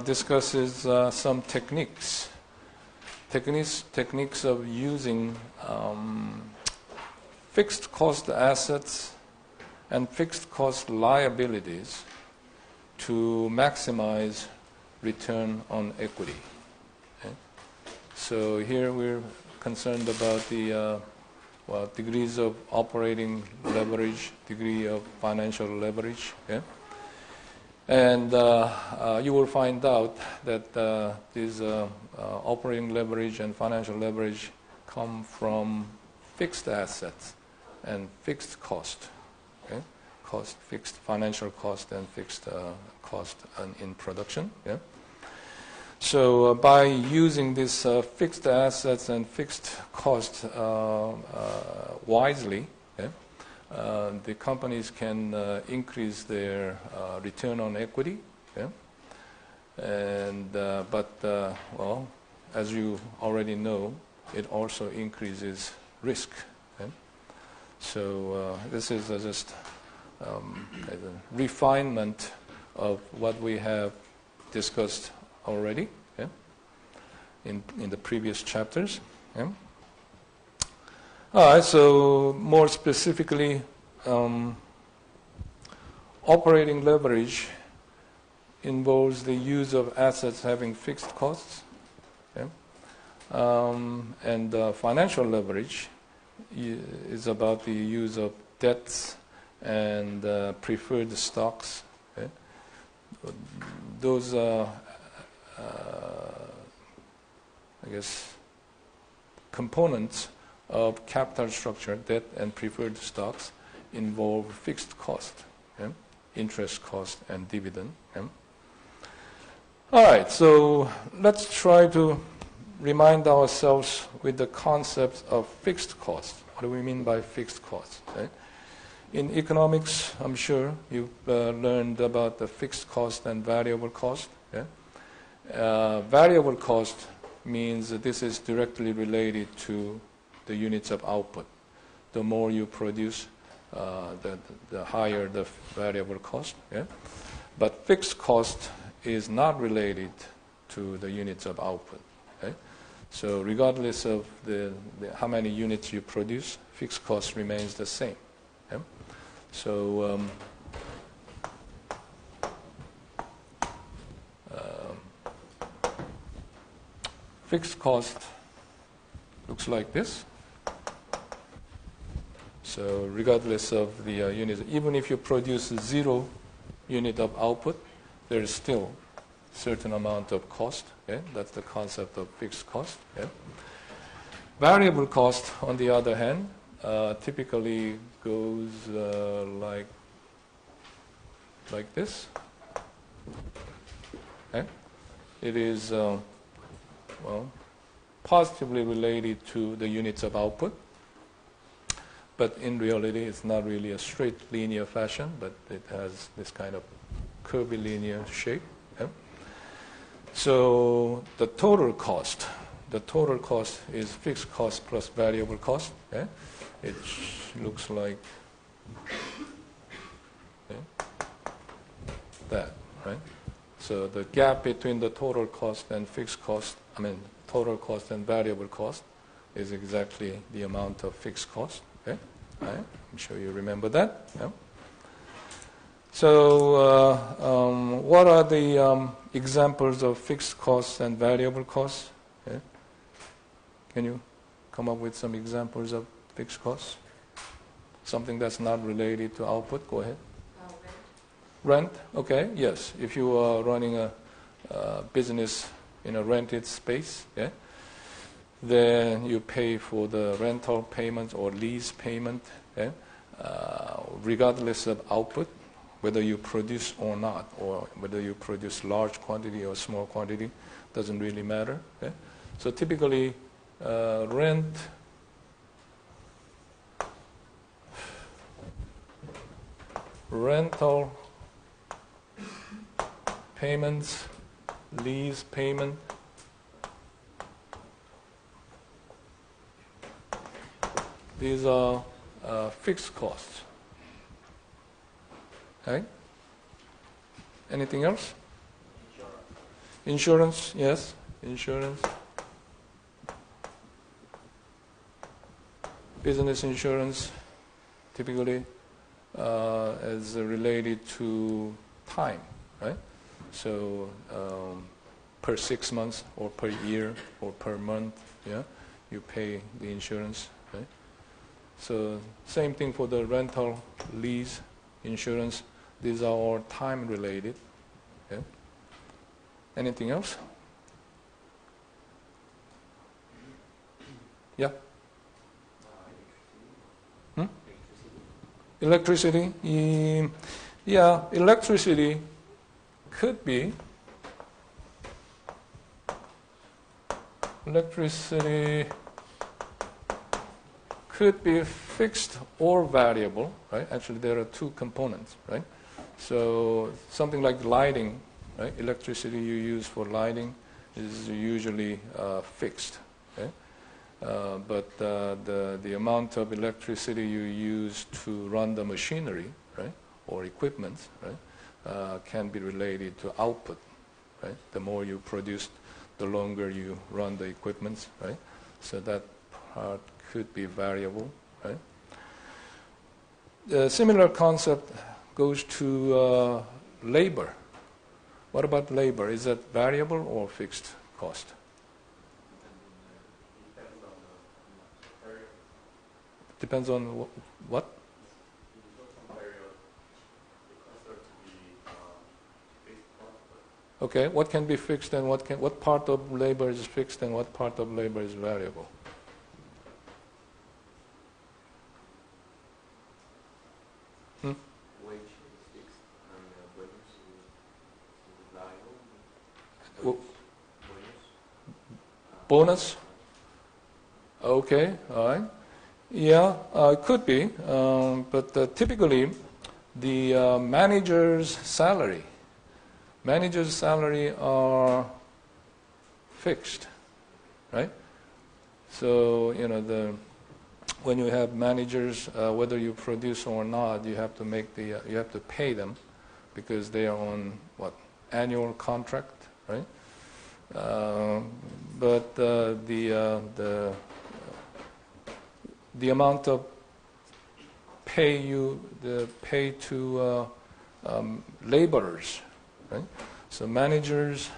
discusses some techniques of using fixed cost assets and fixed cost liabilities to maximize return on equity. Okay? So here we're concerned about the degrees of operating leverage, degree of financial leverage. Okay? And you will find out that these operating leverage and financial leverage come from fixed assets and fixed cost. Okay? Fixed financial cost and fixed cost in production. Yeah? So by using these fixed assets and fixed cost wisely, yeah, the companies can increase their return on equity. Yeah? And well, as you already know, it also increases risk. Yeah? So this is just a refinement of what we have discussed already, yeah, in the previous chapters. Yeah. All right. So more specifically, operating leverage involves the use of assets having fixed costs, yeah? And financial leverage is about the use of debts and preferred stocks. Okay? Those I guess components of capital structure, debt and preferred stocks, involve fixed cost, okay? Interest cost and dividend. Okay? All right, so let's try to remind ourselves with the concept of fixed cost. What do we mean by fixed cost? Okay? In economics, I'm sure you've learned about the fixed cost and variable cost. Okay? Variable cost means that this is directly related to the units of output. The more you produce, the higher the variable cost. Okay? But fixed cost is not related to the units of output. Okay? So regardless of how many units you produce, fixed cost remains the same. Okay? So fixed cost looks like this. So regardless of the units, even if you produce 0 unit of output, there is still a certain amount of cost. Okay? That's the concept of fixed cost. Okay? Variable cost, on the other hand, typically goes like this. Okay? It is positively related to the units of output, but in reality it's not really a straight linear fashion, but it has this kind of curvilinear shape. Okay? So the total cost is fixed cost plus variable cost. Okay? It looks like that, right? So the gap between the total cost and fixed cost, total cost and variable cost, is exactly the amount of fixed cost. Okay? All right? I'm sure you remember that. Yeah? So what are the examples of fixed costs and variable costs? Okay? Can you come up with some examples of fixed costs? Something that's not related to output? Go ahead. Rent? Okay, yes. If you are running a business in a rented space, yeah, then you pay for the rental payment or lease payment, yeah, regardless of output, whether you produce or not, or whether you produce large quantity or small quantity, doesn't really matter. Yeah? So typically, rental payments, lease payment, these are fixed costs. Okay? Anything else? Insurance, yes, insurance. Business insurance typically is related to time, right? So per 6 months or per year or per month, yeah, you pay the insurance, right? So same thing for the rental, lease, insurance. These are all time related. Okay? Anything else? Yeah. Electricity? Yeah, electricity could be. Electricity could be fixed or variable, right? Actually, there are two components, right? So something like lighting, right? Electricity you use for lighting is usually fixed, okay? But the amount of electricity you use to run the machinery, right, or equipment, right, can be related to output, right? The more you produce, the longer you run the equipment, right? So that part could be variable, right? A similar concept goes to labor. What about labor? Is that variable or fixed cost? Depends on what? Okay, what can be fixed and what part of labor is fixed and what part of labor is variable? Wage is fixed and bonus is variable. Bonus? Okay, all right. Yeah, it could be, but typically the manager's salary are fixed, right? So when you have managers, whether you produce or not, you have to pay them because they are on annual contract, right? But the amount of pay to laborers, right? So managers'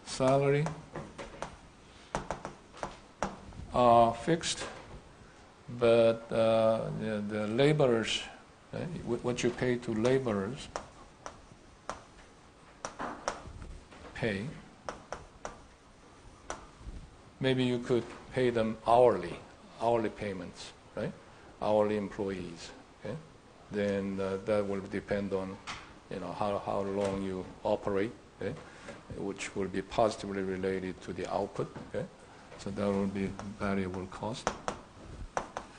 salary are fixed, but the laborers, right? What you pay to laborers, pay. Maybe you could pay them hourly payments, right? Hourly employees. Okay? Then that will depend on, how long you operate, okay? Which will be positively related to the output. Okay? So that will be variable cost,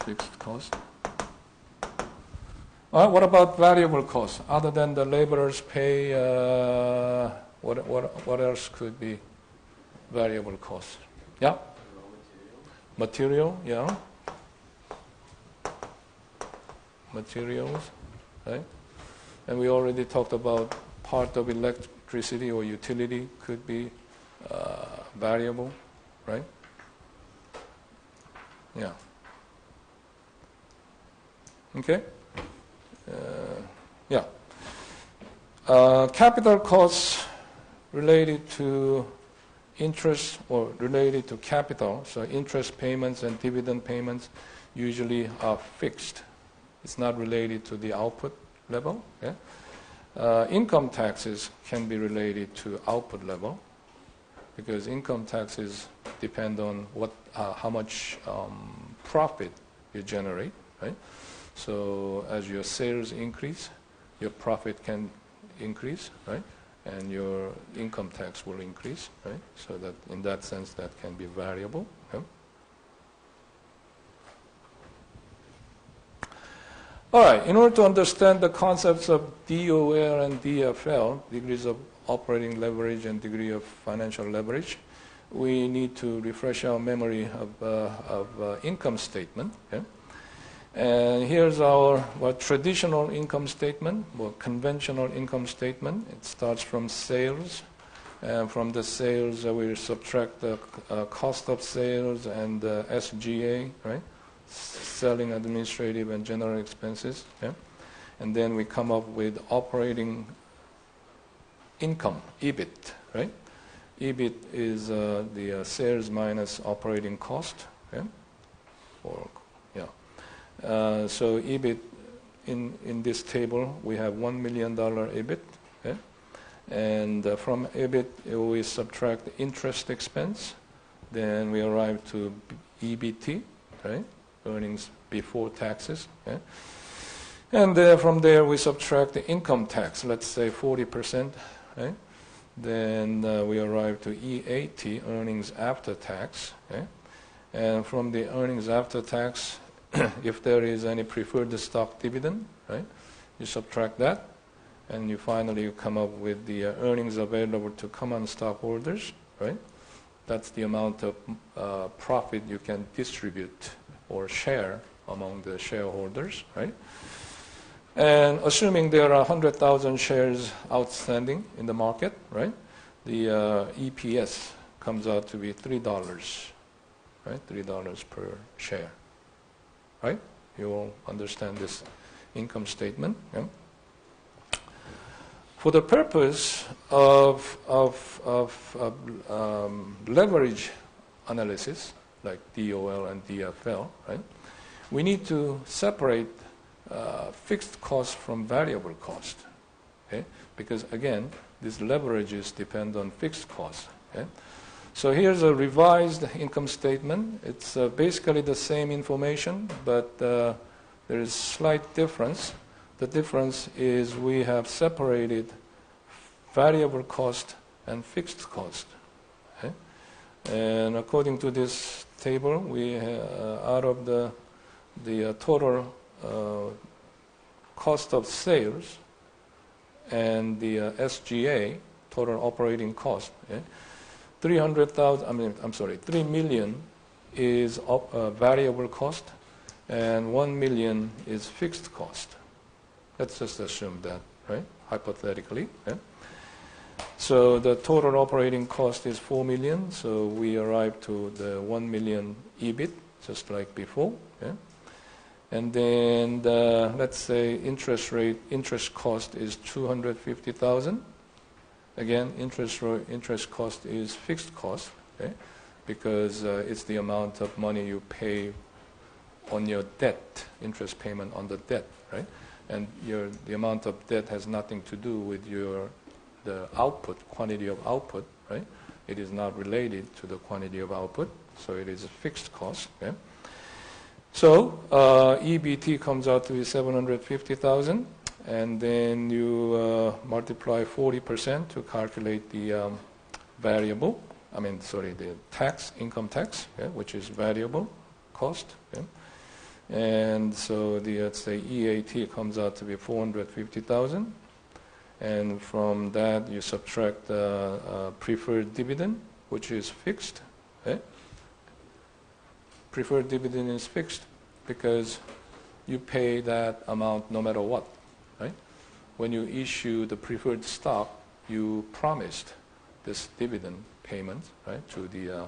fixed cost. All right, what about variable costs? Other than the laborers' pay, what else could be variable costs? Yeah? Material, yeah. Materials, right? And we already talked about part of electricity or utility could be variable, right? Yeah. Okay? Yeah. Capital costs related to interest or related to capital, so interest payments and dividend payments usually are fixed. It's not related to the output level. Okay? Income taxes can be related to output level because income taxes depend on how much profit you generate, right? So as your sales increase, your profit can increase, right? And your income tax will increase, right? So that in that sense, that can be variable. Okay? All right, in order to understand the concepts of DOL and DFL, degrees of operating leverage and degree of financial leverage, we need to refresh our memory of income statement. Okay? And here's our traditional income statement, conventional income statement. It starts from sales. And from the sales, we subtract the cost of sales and SGA, right? Selling, administrative, and general expenses. Yeah? And then we come up with operating income, EBIT, right? EBIT is the sales minus operating cost. Yeah? So EBIT in this table, we have $1 million EBIT. Yeah? And from EBIT, we subtract interest expense. Then we arrive to EBT, right? Earnings before taxes. Yeah? And from there, we subtract the income tax, let's say 40%. Right? Then we arrive to EAT, earnings after tax. Okay? And from the earnings after tax, if there is any preferred stock dividend, right, you subtract that, and you finally come up with the earnings available to common stockholders. Right? That's the amount of profit you can distribute or share among the shareholders. Right? And assuming there are 100,000 shares outstanding in the market, right, the EPS comes out to be $3, right, $3 per share, right? You all understand this income statement. Yeah? For the purpose of leverage analysis, like DOL and DFL, right, we need to separate fixed cost from variable cost, okay? Because again, these leverages depend on fixed costs. Okay? So here's a revised income statement. It's basically the same information, but there is slight difference. The difference is we have separated variable cost and fixed cost. Okay? And according to this table, we out of the total cost of sales and the SGA, total operating cost, okay? 3 million is variable cost and 1 million is fixed cost. Let's just assume that, right? Hypothetically. Okay? So the total operating cost is 4 million, so we arrive to the 1 million EBIT, just like before. Okay? And then let's say interest cost is 250,000. Again, interest cost is fixed cost, okay? Because it's the amount of money you pay on your debt, interest payment on the debt, right? And the amount of debt has nothing to do with the output, quantity of output, right? It is not related to the quantity of output, so it is a fixed cost. Okay? So EBT comes out to be 750,000, and then you multiply 40% to calculate the the tax, income tax, okay, which is variable cost. Okay? And so let's say EAT comes out to be 450,000, and from that you subtract preferred dividend, which is fixed. Okay? Preferred dividend is fixed because you pay that amount no matter what, right? When you issue the preferred stock, you promised this dividend payment, right, to the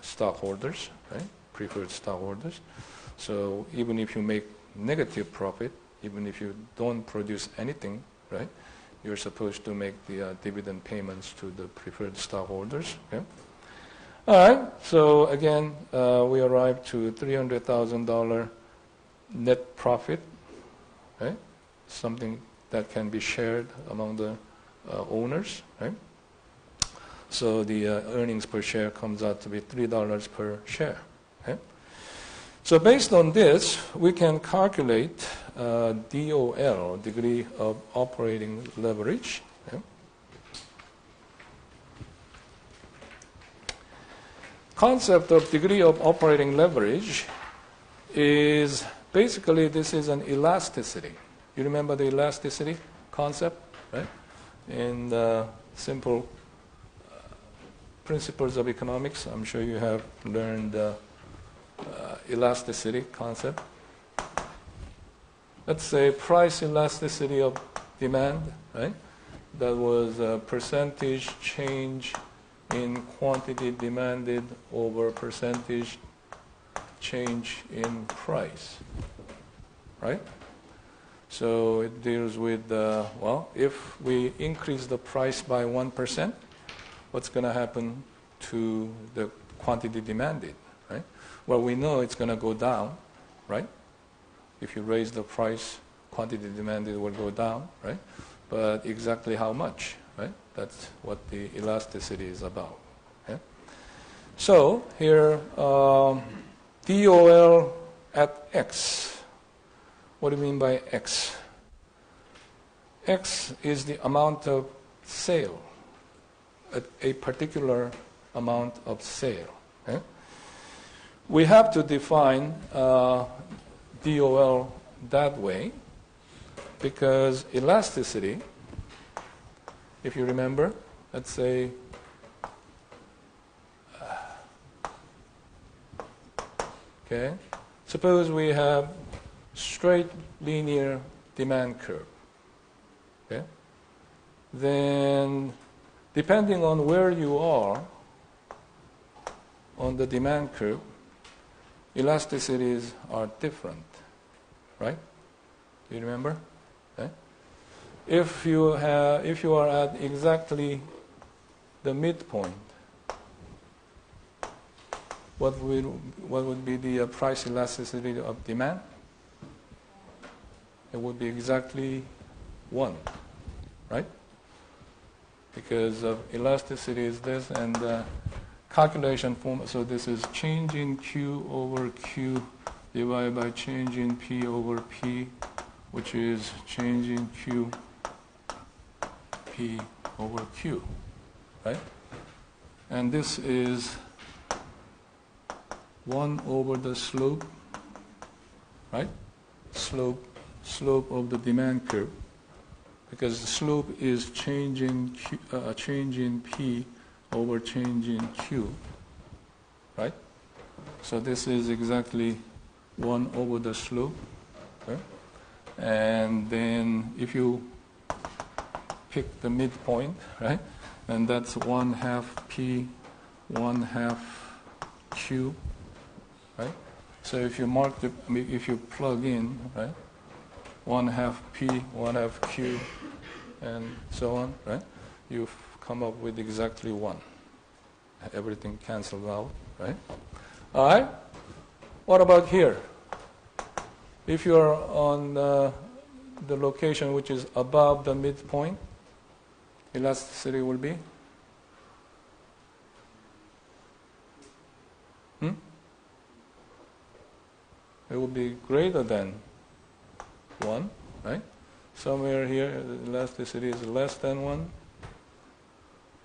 stockholders, right, preferred stockholders. So even if you make negative profit, even if you don't produce anything, right, you're supposed to make the dividend payments to the preferred stockholders. Okay? All right, so again, we arrive to $300,000 net profit, right? Something that can be shared among the owners, right? So the earnings per share comes out to be $3 per share. Okay? So based on this, we can calculate DOL, degree of operating leverage. Okay? Concept of degree of operating leverage is basically this is an elasticity. You remember the elasticity concept, right? In simple principles of economics, I'm sure you have learned elasticity concept. let's say price elasticity of demand, right? That was a percentage change in quantity demanded over percentage change in price, right? So it deals with, well, if we increase the price by 1%, what's going to happen to the quantity demanded, right? Well, we know it's going to go down, right? If you raise the price, quantity demanded will go down, right? But exactly how much, right? That's what the elasticity is about. Okay? So here, DOL at X. What do you mean by X? X is the amount of sale, a particular amount of sale. Okay? We have to define DOL that way because elasticity, if you remember, let's say okay, suppose we have straight linear demand curve. Okay? Then depending on where you are on the demand curve, elasticities are different, right? Do you remember? Okay? If you are at exactly the midpoint, what would be the price elasticity of demand? It would be exactly 1, right? Because of elasticity is this, and calculation form, so this is change in Q over Q divided by change in P over P, which is change in Q P over Q, right? And this is 1 over the slope, right? Slope of the demand curve, because the slope is change in P over change in Q, right? So this is exactly 1 over the slope. Okay? And then if you pick the midpoint, right, and that's 1/2 P, 1/2 Q, right? So if you plug in, right, 1/2 P, 1/2 Q, and so on, right, you come up with exactly 1. Everything cancels out, right? All right. What about here? If you are on the location which is above the midpoint, elasticity will be? It will be greater than 1, right? Somewhere here, elasticity is less than 1.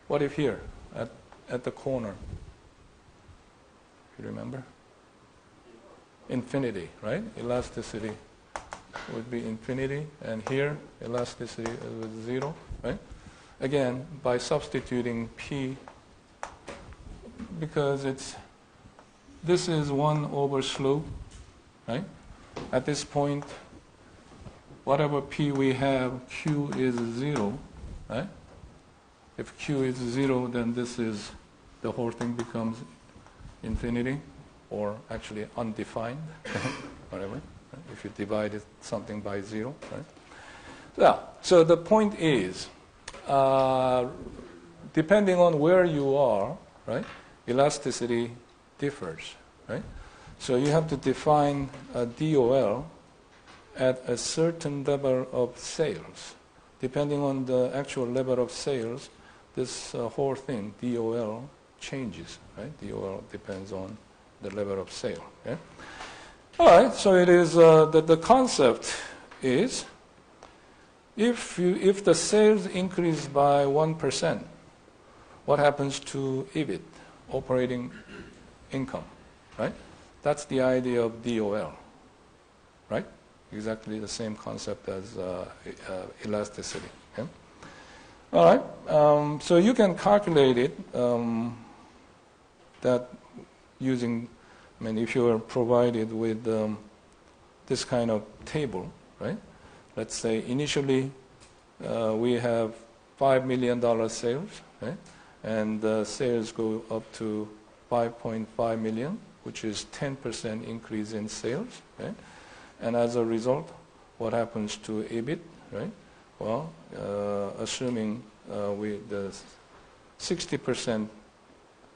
What if here, at the corner? You remember? Infinity, right? Elasticity would be infinity, and here, elasticity is 0, right? Again, by substituting P, because this is 1 over slope, right? At this point, whatever P we have, Q is 0, right? If Q is 0, then the whole thing becomes infinity, or actually undefined, whatever, right? If you divide something by 0, right? Yeah, so the point is, depending on where you are, right, elasticity differs, right? So you have to define a DOL at a certain level of sales. Depending on the actual level of sales, this whole thing, DOL, changes, right? DOL depends on the level of sale. Okay? All right, so it is the concept is if the sales increase by 1%, what happens to EBIT, operating income, right? That's the idea of DOL, right? Exactly the same concept as elasticity. Okay? All right, so you can calculate it that using, if you are provided with this kind of table, right? Let's say initially we have $5 million sales, right? And sales go up to 5.5 million, which is 10% increase in sales, right? And as a result, what happens to EBIT, right? Well, assuming with the 60%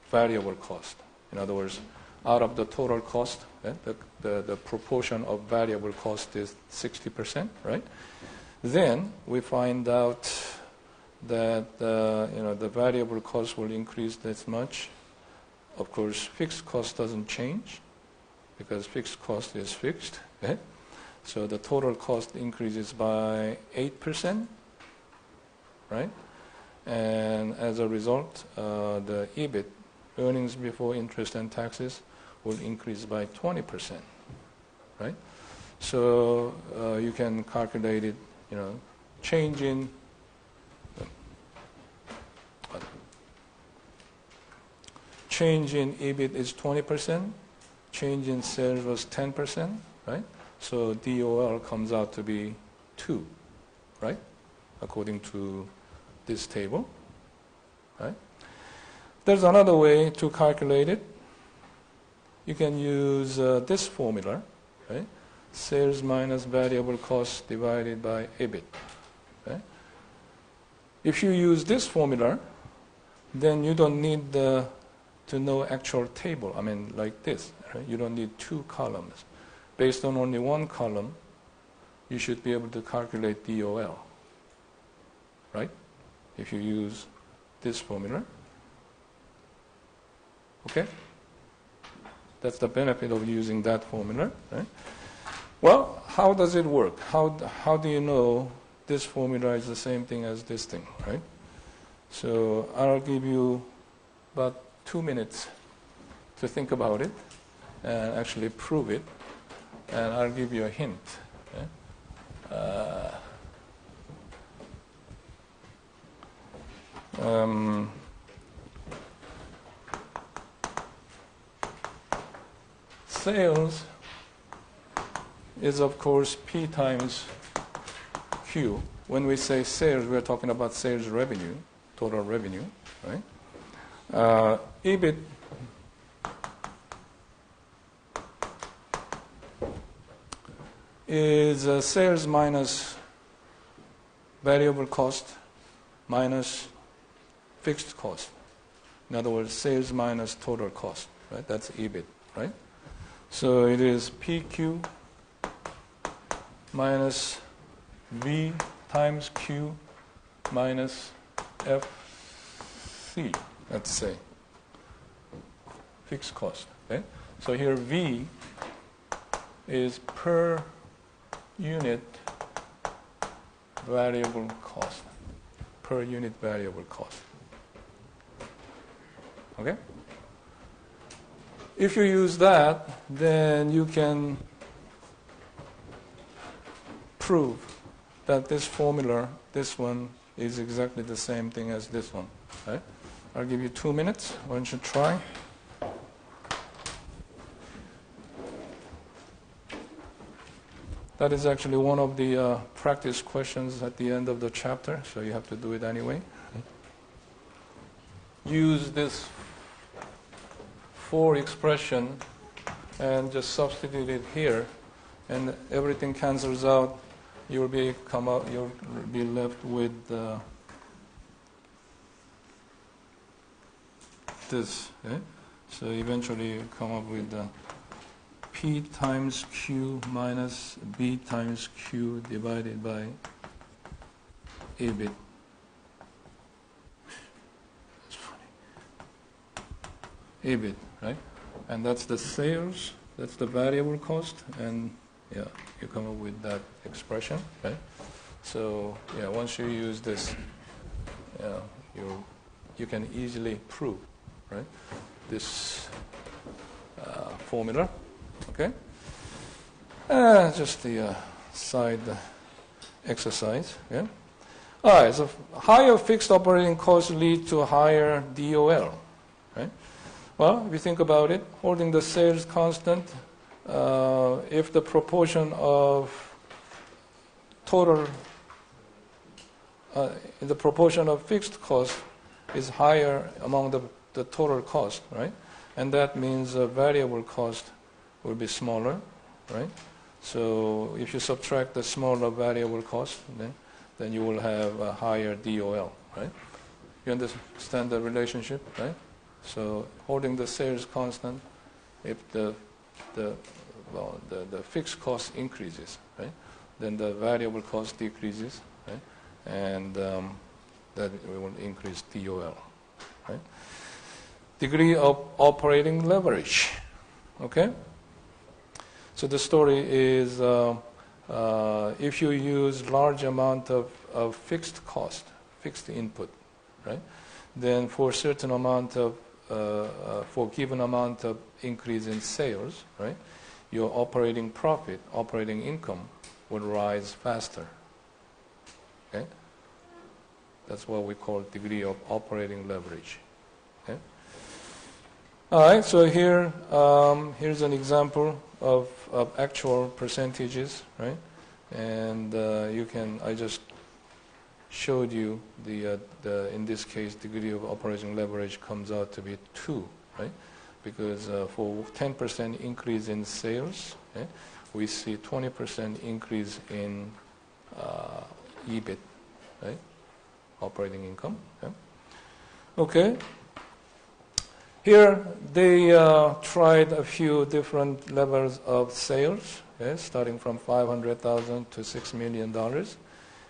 variable cost, in other words, out of the total cost, right, the proportion of variable cost is 60%, right? Then we find out that the variable cost will increase this much. Of course, fixed cost doesn't change because fixed cost is fixed, right? So the total cost increases by 8%, right? And as a result, the EBIT, earnings before interest and taxes, will increase by 20%, right? So you can calculate it, change in EBIT is 20%, change in sales was 10%, right? So DOL comes out to be 2, right? According to this table, right? There's another way to calculate it. You can use this formula, right? Sales minus variable cost divided by EBIT, right? If you use this formula, then you don't need to know actual table. I mean, like this, right? You don't need 2 columns. Based on only 1 column, you should be able to calculate DOL, right? If you use this formula. Okay? That's the benefit of using that formula, right? Well, how does it work? How do you know this formula is the same thing as this thing, right? So I'll give you about 2 minutes to think about it and actually prove it, and I'll give you a hint. Okay? Sales is, of course, P times Q. When we say sales, we're talking about sales revenue, total revenue, right? EBIT is sales minus variable cost minus fixed cost. In other words, sales minus total cost, right? That's EBIT, right? So it is PQ minus V times Q minus FC, let's say, fixed cost. Okay? So here V is per unit variable cost, per unit variable cost. Okay? If you use that, then you can prove that this formula, this one, is exactly the same thing as this one. Right? I'll give you 2 minutes. Why don't you try? That is actually one of the practice questions at the end of the chapter, so you have to do it anyway. Use this 4 expression and just substitute it here, and everything cancels out. You'll be left with this. Okay? So eventually you come up with P times Q minus B times Q divided by EBIT. That's funny. EBIT, right? And that's the sales, that's the variable cost, and yeah, you come up with that expression, right? So yeah, once you use this, you can easily prove, right, this formula. Okay? Just the side exercise. Yeah? All right, so higher fixed operating costs lead to higher DOL. Right? Well, if you think about it, holding the sales constant, if the proportion of total, the proportion of fixed cost is higher among the total cost, right? And that means variable cost will be smaller, right? So if you subtract the smaller variable cost, then you will have a higher DOL, right? You understand the relationship, right? So holding the sales constant, if the fixed cost increases, right, then the variable cost decreases, right, and that will increase DOL, right? Degree of operating leverage, okay? So the story is if you use large amount of fixed cost, fixed input, right, then for a certain amount of for given amount of increase in sales, right, your operating profit, operating income will rise faster. Okay? That's what we call degree of operating leverage. Okay? All right, so here, here's an example of actual percentages, right? And I just showed you in this case, degree of operating leverage comes out to be 2, right? Because for 10% increase in sales, okay, we see 20% increase in EBIT, right? Operating income. Okay. Here they tried a few different levels of sales, okay, starting from $500,000 to $6 million,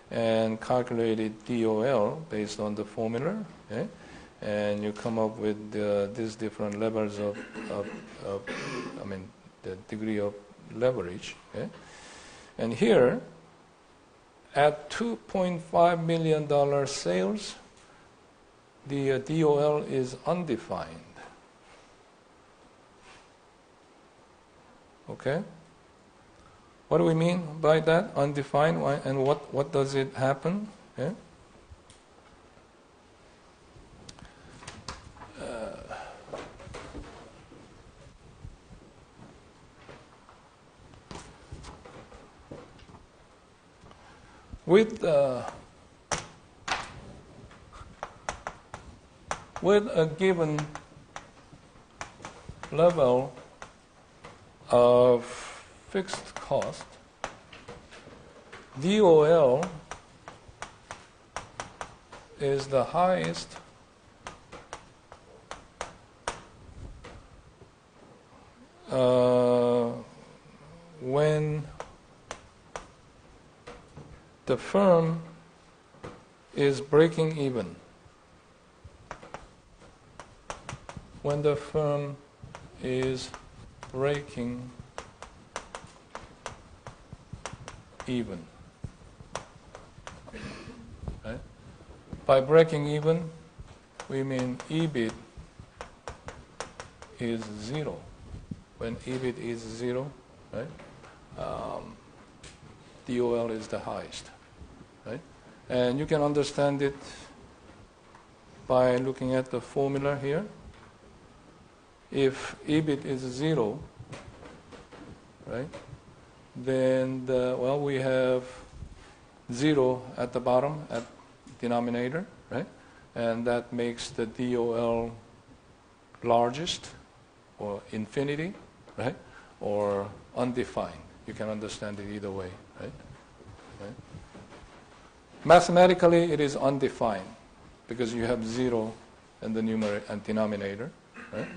and calculated DOL based on the formula, okay? And you come up with these different levels of the degree of leverage, okay? And here, at $2.5 million sales, the DOL is undefined. Okay? What do we mean by that, undefined, and what does it happen? Okay? With a given level of fixed cost, DOL is the highest when the firm is breaking even. When the firm is breaking even. Right? By breaking even, we mean EBIT is 0. When EBIT is 0, right, DOL is the highest. Right? And you can understand it by looking at the formula here. If EBIT is 0, right, then we have 0 at the bottom, at denominator, right? And that makes the DOL largest, or infinity, right? Or undefined. You can understand it either way, right? Right? Mathematically, it is undefined because you have 0 in the numerator and denominator, right?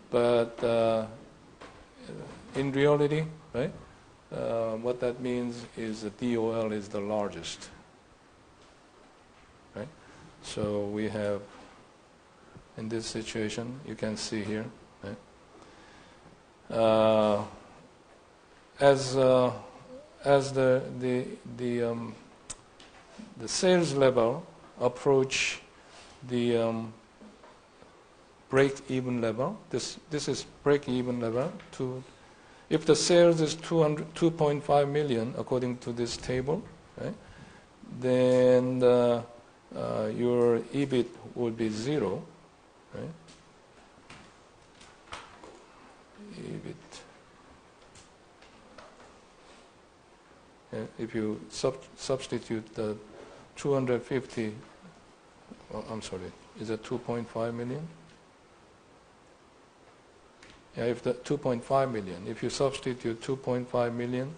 But in reality, right, what that means is the DOL is the largest, right? So we have, in this situation, you can see here, right? As the sales level approach the break-even level, this is break-even level. If the sales is 2.5 million according to this table, right, then your EBIT would be 0, right? EBIT. if you substitute the 250, I'm sorry, is it 2.5 million? Yeah, if the 2.5 million, if you substitute 2.5 million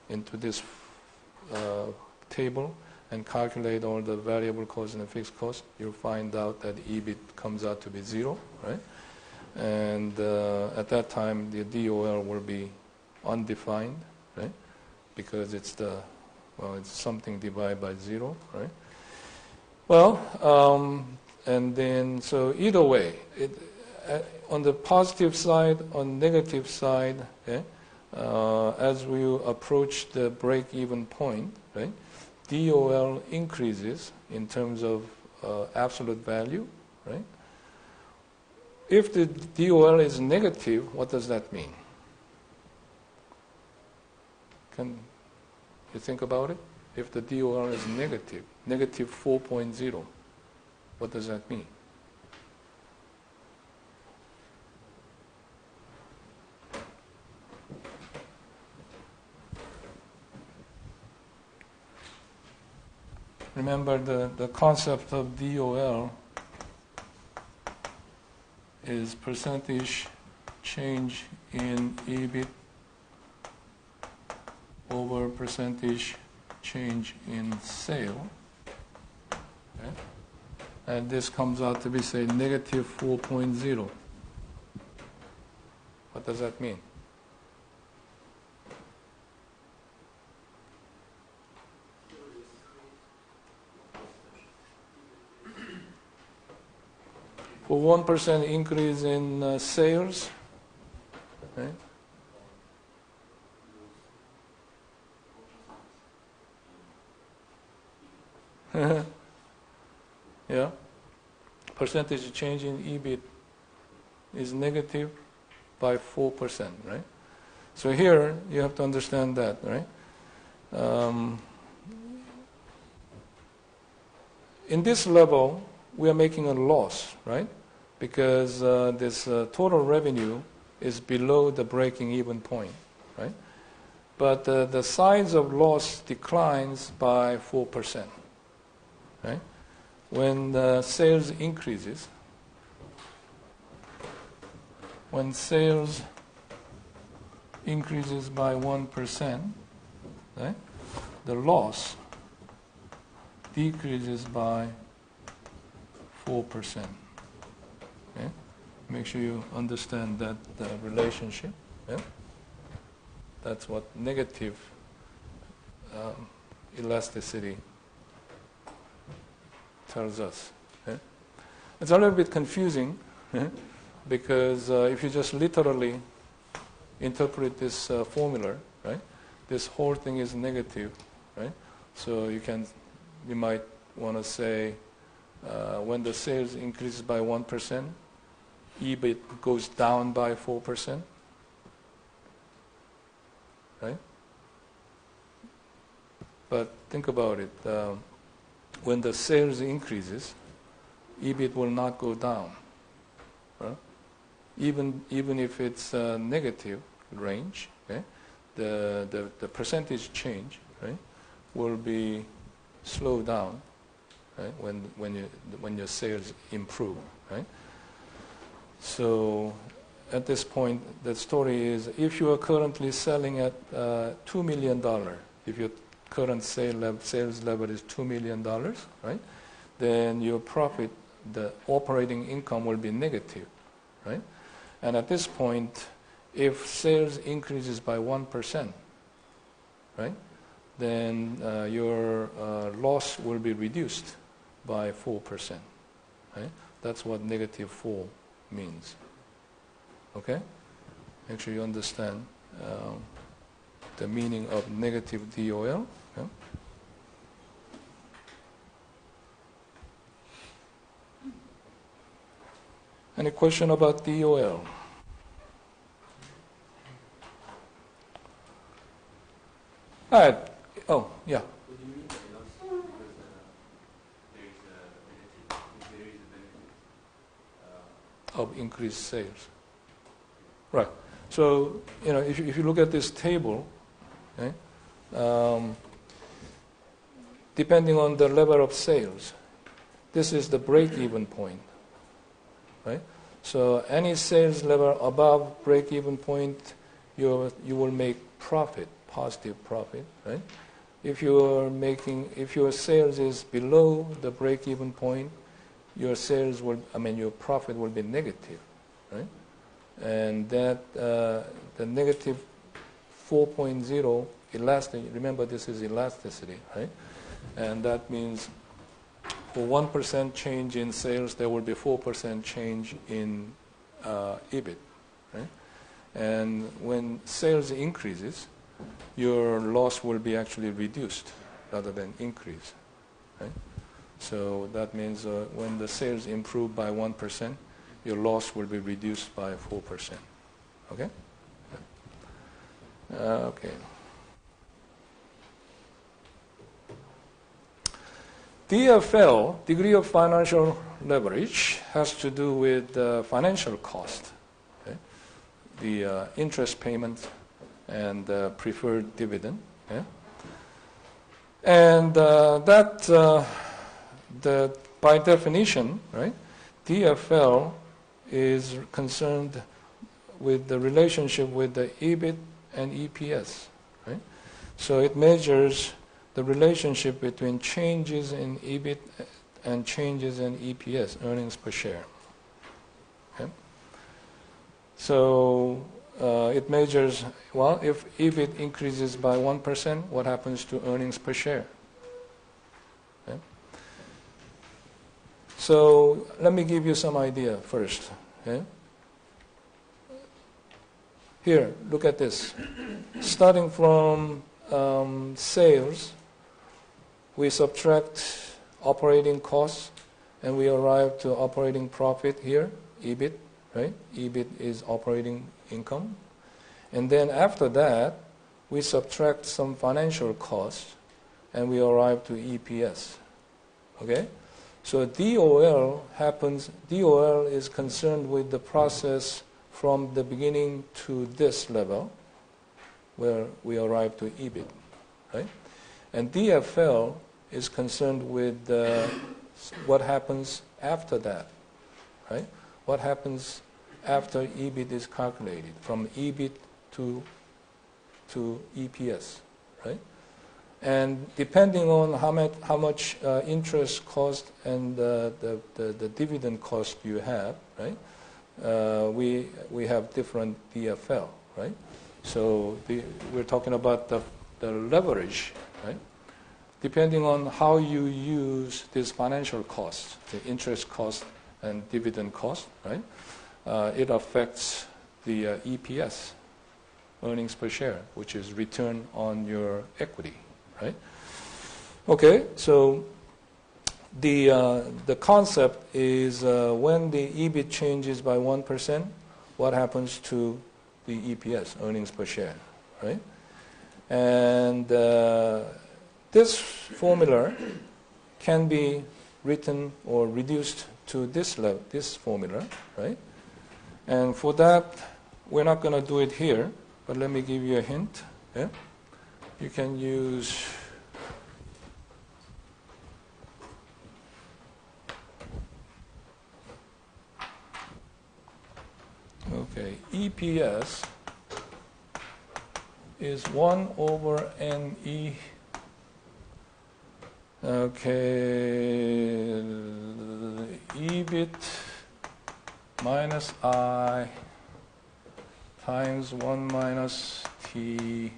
into this table and calculate all the variable costs and the fixed costs, you'll find out that EBIT comes out to be 0, right? And at that time, the DOL will be undefined, right? Because it's it's something divided by 0, right? Well, and then, so either way, on the positive side, on negative side, as we approach the break-even point, right, DOL increases in terms of absolute value, right? If the DOL is negative, what does that mean? Can you think about it? If the DOL is negative, negative 4.0, what does that mean? Remember the concept of DOL is percentage change in EBIT over percentage change in sale. Okay? And this comes out to be, say, negative 4.0. What does that mean? For 1% increase in sales, right? Yeah, percentage change in EBIT is negative by 4%, right? So here you have to understand that, right? In this level, we are making a loss, right? Because this total revenue is below the breaking even point, right? But the size of loss declines by 4%, right? When the sales increases, when sales increases by 1%, right, the loss decreases by 4%. Okay? Make sure you understand that relationship. Yeah? That's what negative elasticity tells us. Okay? It's a little bit confusing because if you just literally interpret this formula, right, this whole thing is negative, right? So you might want to say when the sales increases by 1%, EBIT goes down by 4%, right? But think about it. When the sales increases, EBIT will not go down. Right? Even if it's a negative range, okay, the percentage change, right, will be slowed down, right, when your sales improve, right? So at this point, the story is if you are currently selling at $2 million, if your current sales level is $2 million, right, then your profit, the operating income will be negative, right? And at this point, if sales increases by 1%, right, then your loss will be reduced by 4%, right? That's what negative 4 means. Okay? Make sure you understand the meaning of negative DOL. Okay? Any question about DOL? All right. Oh, yeah. What do you mean by loss? Because there is a benefit. Of increased sales. Right. So, if you look at this table, okay, depending on the level of sales. This is the break-even point, right? So any sales level above break-even point, you will make profit, positive profit, right? If your sales is below the break-even point, your profit will be negative, right? And that the negative 4.0 elastic. Remember, this is elasticity, right? And that means for 1% change in sales, there will be 4% change in EBIT, right? And when sales increases, your loss will be actually reduced rather than increase, right? So that means when the sales improve by 1%, your loss will be reduced by 4%. Okay? Okay. DFL, degree of financial leverage, has to do with financial cost, okay? The interest payment and preferred dividend. Okay? And by definition, right, DFL is concerned with the relationship with the EBIT and EPS, right? So it measures the relationship between changes in EBIT and changes in EPS, earnings per share. Okay? So it measures, well, if EBIT increases by 1%, what happens to earnings per share? Okay? So let me give you some idea first. Okay? Here, look at this. Starting from sales, we subtract operating costs and we arrive to operating profit here, EBIT, right? EBIT is operating income. And then after that, we subtract some financial costs and we arrive to EPS. Okay? So DOL is concerned with the process from the beginning to this level where we arrive to EBIT, right? And DFL is concerned with what happens after that, right? What happens after EBIT is calculated, from EBIT to EPS, right? And depending on how much interest cost and the dividend cost you have, right? We have different DFL, right? So we're talking about the leverage, right? Depending on how you use this financial cost, the interest cost and dividend cost, right? It affects the EPS, earnings per share, which is return on your equity, right? Okay, so the concept is when the EBIT changes by 1%, what happens to the EPS, earnings per share, right? And this formula can be written or reduced to this level, this formula, right? And for that, we're not going to do it here, but let me give you a hint. Yeah? You can use EPS is 1 over NE. Okay, EBIT minus I times 1 minus T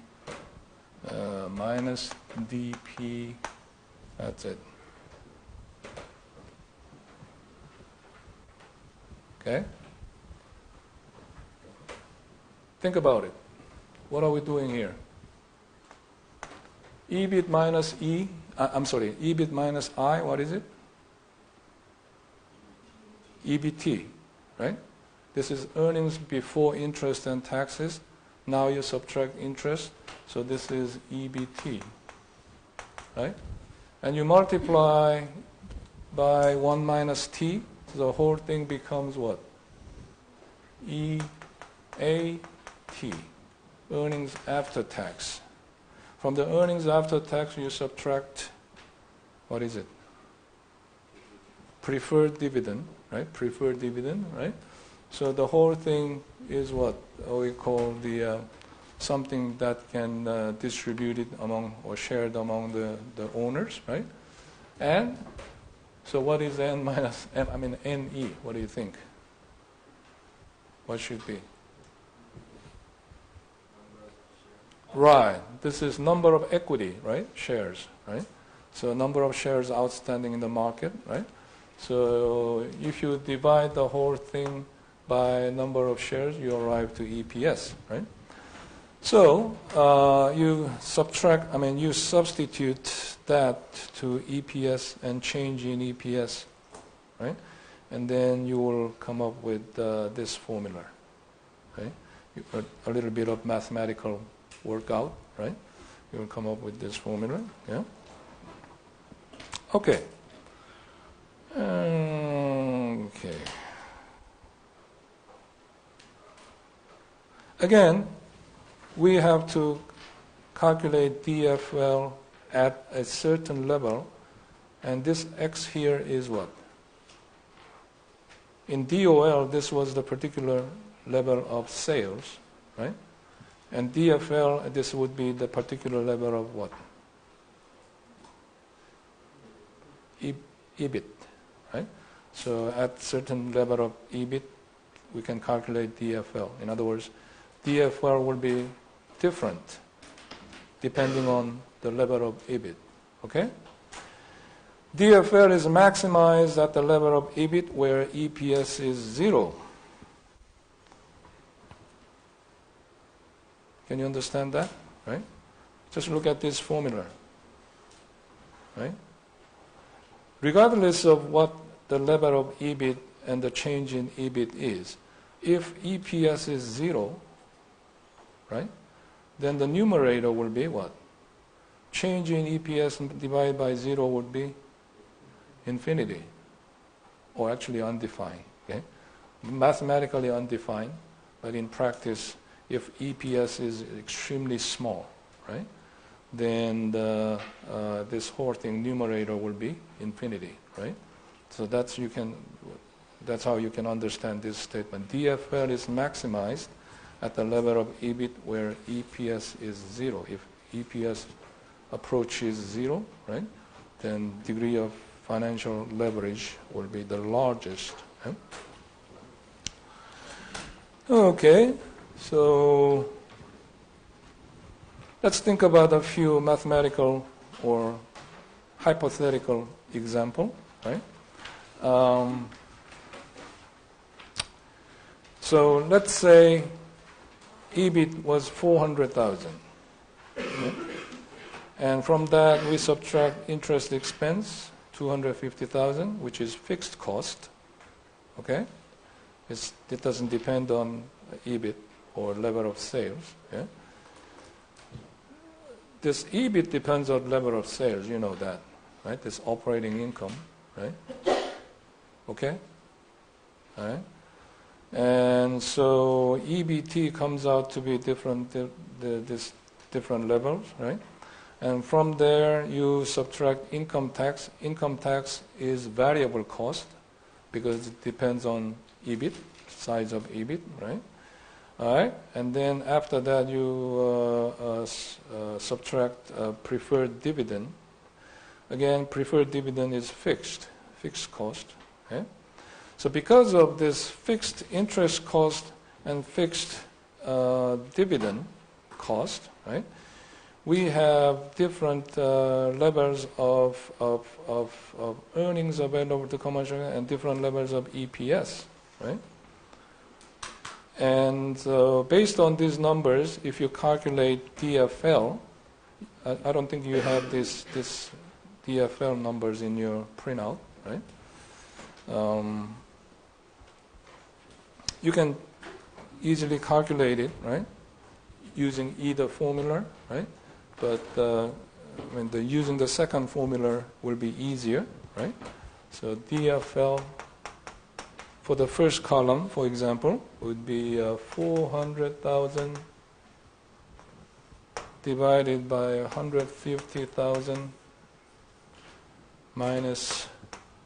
minus DP. That's it. Okay? Think about it. What are we doing here? EBIT minus EBIT minus I, what is it? EBT, right? This is earnings before interest and taxes. Now you subtract interest, so this is EBT, right? And you multiply by 1 minus T, so the whole thing becomes what? EAT, earnings after tax. From the earnings after tax, you subtract, what is it? Preferred dividend, right? Preferred dividend, right? So the whole thing is what we call the something that can distribute it among or shared among the owners, right? And so what is N minus M? I mean NE? What do you think? What should be? Right. This is number of equity, right? Shares, right? So number of shares outstanding in the market, right? So if you divide the whole thing by number of shares, you arrive to EPS, right? So you substitute that to EPS and change in EPS, right? And then you will come up with this formula, right? A little bit of mathematical workout, right? You will come up with this formula, yeah? Okay. Okay. Again, we have to calculate DFL at a certain level, and this X here is what? In DOL, this was the particular level of sales, right? And DFL, this would be the particular level of what? EBIT, right? So at certain level of EBIT, we can calculate DFL. In other words, DFL will be different depending on the level of EBIT, okay? DFL is maximized at the level of EBIT where EPS is 0. Can you understand that, right? Just look at this formula, right? Regardless of what the level of EBIT and the change in EBIT is, if EPS is 0, right, then the numerator will be what? Change in EPS divided by 0 would be infinity, or actually undefined, okay? Mathematically undefined, but in practice, if EPS is extremely small, right, then this whole thing, numerator, will be infinity, right? So that's how you can understand this statement. DFL is maximized at the level of EBIT where EPS is 0. If EPS approaches 0, right, then degree of financial leverage will be the largest. Right? Okay, so let's think about a few mathematical or hypothetical example, right? So let's say EBIT was 400,000. Okay? And from that we subtract interest expense, 250,000, which is fixed cost. Okay? It doesn't depend on EBIT or level of sales. Yeah? This EBIT depends on level of sales, you know that, right? This operating income, right? Okay? All right? And so EBT comes out to be different levels, right? And from there you subtract income tax. Income tax is variable cost because it depends on EBIT, size of EBIT, right? All right, and then after that you subtract preferred dividend. Again, preferred dividend is fixed cost. Okay? So because of this fixed interest cost and fixed dividend cost, right? We have different levels of earnings available to commercial and different levels of EPS, right? And based on these numbers, if you calculate DFL, I don't think you have this DFL numbers in your printout, right? You can easily calculate it, right? Using either formula, right? But using the second formula will be easier, right? So DFL for the first column, for example, would be 400,000 divided by 150,000 minus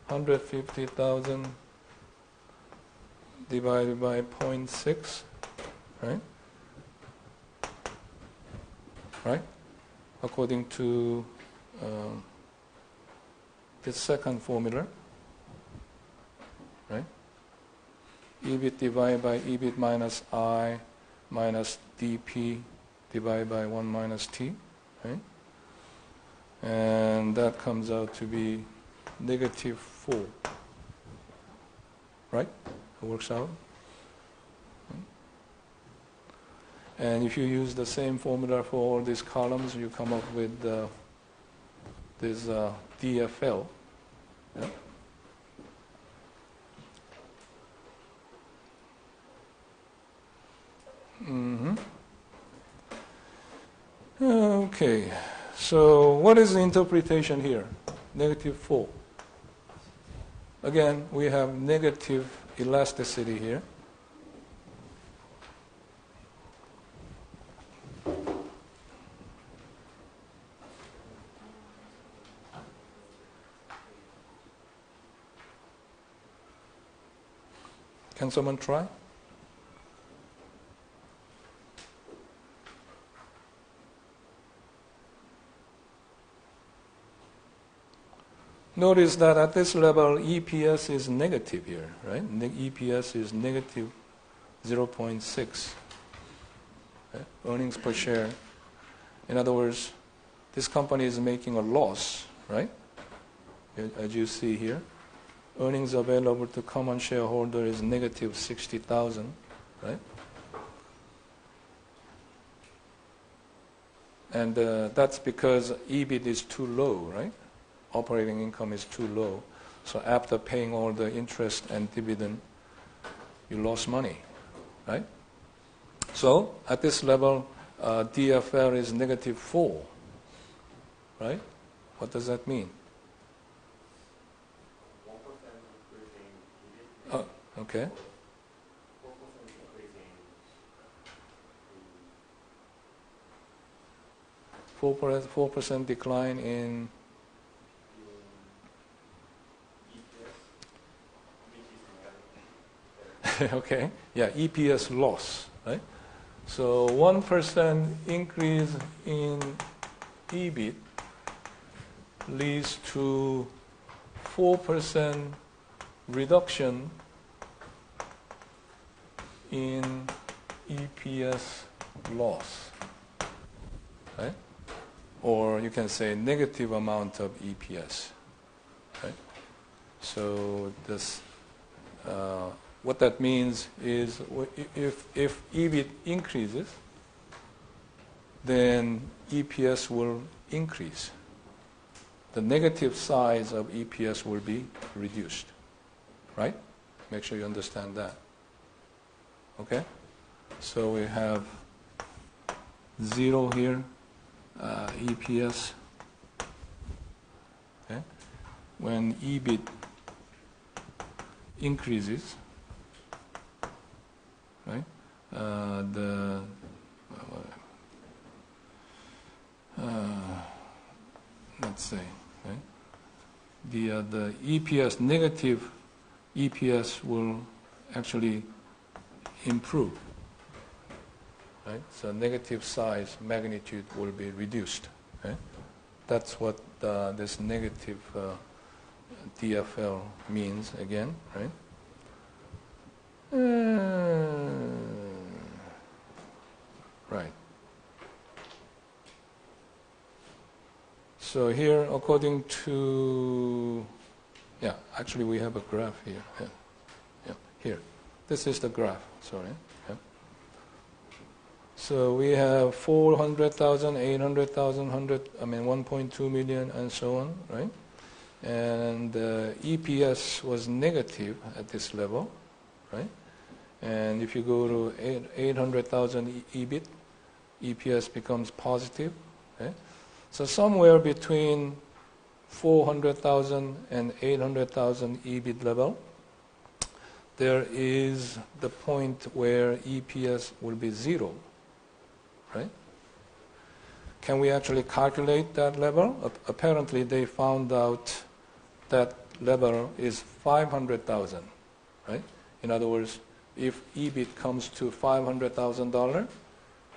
150,000 divided by 0.6, right? Right? According to the second formula, right? EBIT divided by EBIT minus I minus dP divided by 1 minus T, right? And that comes out to be negative 4, right? It works out. And if you use the same formula for all these columns, you come up with this DFL. Yeah? Okay, so what is the interpretation here? Negative 4. Again, we have negative elasticity here. Can someone try? Notice that at this level, EPS is negative here, right? EPS is negative 0.6. Okay? Earnings per share. In other words, this company is making a loss, right? As you see here. Earnings available to common shareholder is negative 60,000, right? And that's because EBIT is too low, right? Operating income is too low. So after paying all the interest and dividend, you lost money, right? So at this level, DFL is negative 4, right? What does that mean? 1% increasing EBIT. Oh, okay. 4% increasing 4% decline in okay, yeah, EPS loss, right? So 1% increase in EBIT leads to 4% reduction in EPS loss, right? Or you can say negative amount of EPS, right? So this what that means is if EBIT increases, then EPS will increase. The negative size of EPS will be reduced, right? Make sure you understand that. Okay? So we have 0 here, EPS. Okay? When EBIT increases, right? Let's say, right? The EPS, negative EPS will actually improve, right? So negative size magnitude will be reduced, right? That's what this negative DFL means again, right? Right. So here, according to, yeah, actually we have a graph here. Yeah, here. This is the graph, sorry. Yeah. So we have 400,000, 800,000, 1.2 million, and so on, right? And EPS was negative at this level, right? And if you go to 800,000 EBIT, EPS becomes positive, right? So somewhere between 400,000 and 800,000 EBIT level, there is the point where EPS will be 0, right? can we actually calculate that level? Apparently, they found out that level is 500,000, right? In other words, if EBIT comes to $500,000,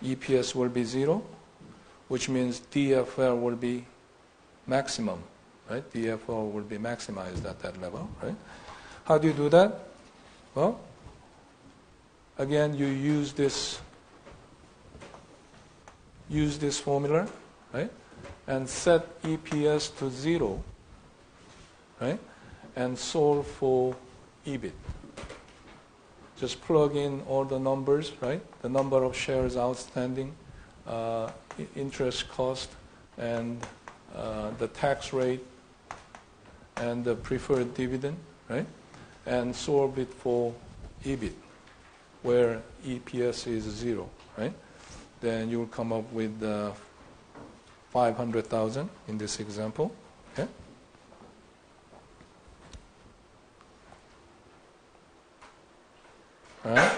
EPS will be 0, which means DFL will be maximum, right? DFL will be maximized at that level, right? How do you do that? Well, again, you use this formula, right? And set EPS to 0, right? And solve for EBIT. Just plug in all the numbers, right? The number of shares outstanding, interest cost, and the tax rate, and the preferred dividend, right? And solve it for EBIT, where EPS is 0, right? Then you'll come up with 500,000 in this example, okay? All right.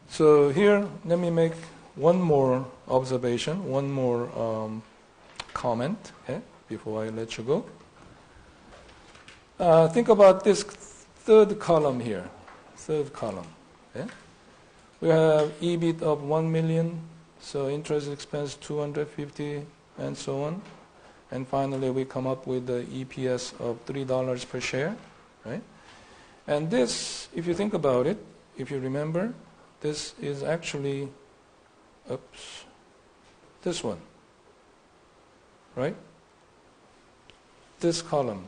So here, let me make one more observation, one more comment, okay, before I let you go. Think about this third column here. Third column. Okay? We have EBIT of 1 million, so interest expense 250, and so on. And finally, we come up with the EPS of $3 per share. Right? And this, if you think about it, if you remember, this is actually, this one, right? This column.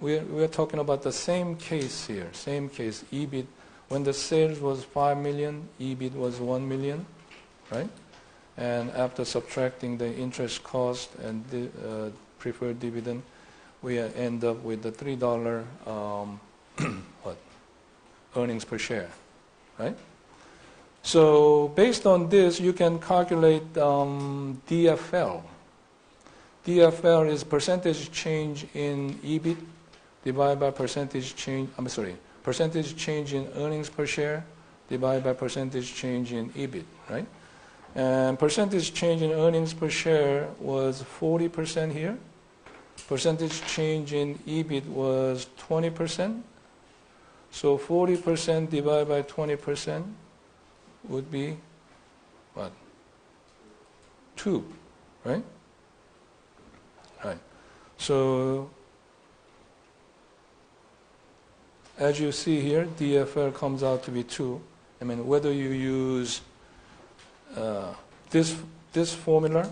We're talking about the same case here, same case, EBIT. When the sales was 5 million, EBIT was 1 million, right? And after subtracting the interest cost and the preferred dividend, we end up with the $3 earnings per share, right? So based on this, you can calculate DFL. DFL is percentage change in EBIT divided by percentage change in earnings per share divided by percentage change in EBIT, right? And percentage change in earnings per share was 40% here. Percentage change in EBIT was 20%. So 40% divided by 20% would be what? 2, right? Right. So as you see here, DFL comes out to be 2. I mean, whether you use this formula,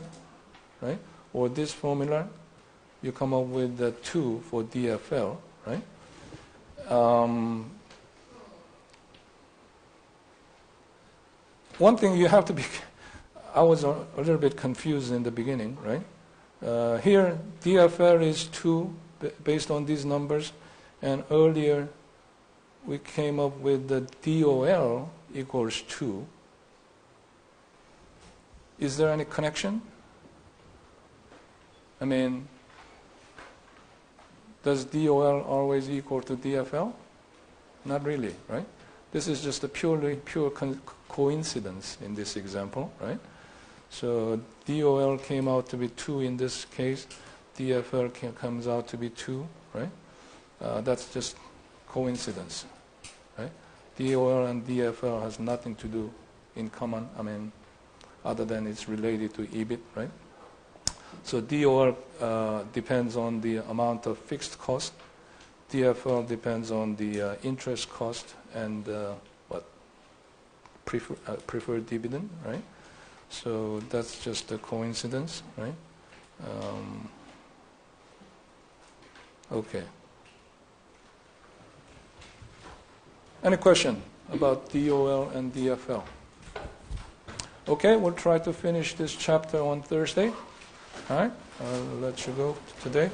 right, or this formula, you come up with the 2 for DFL, right? One thing you have to be, I was a little bit confused in the beginning, right? Here, DFL is 2 based on these numbers, and earlier we came up with the DOL equals 2. Is there any connection? I mean, does DOL always equal to DFL? Not really, right? This is just a pure coincidence in this example, right? So DOL came out to be 2 in this case. DFL comes out to be 2, right? That's just coincidence, right? DOL and DFL has nothing to do in common, I mean, other than it's related to EBIT, right? So DOL depends on the amount of fixed cost. DFL depends on the interest cost and preferred dividend, right? So that's just a coincidence, right? Okay. Any question about DOL and DFL? Okay, we'll try to finish this chapter on Thursday. All right, I'll let you go today.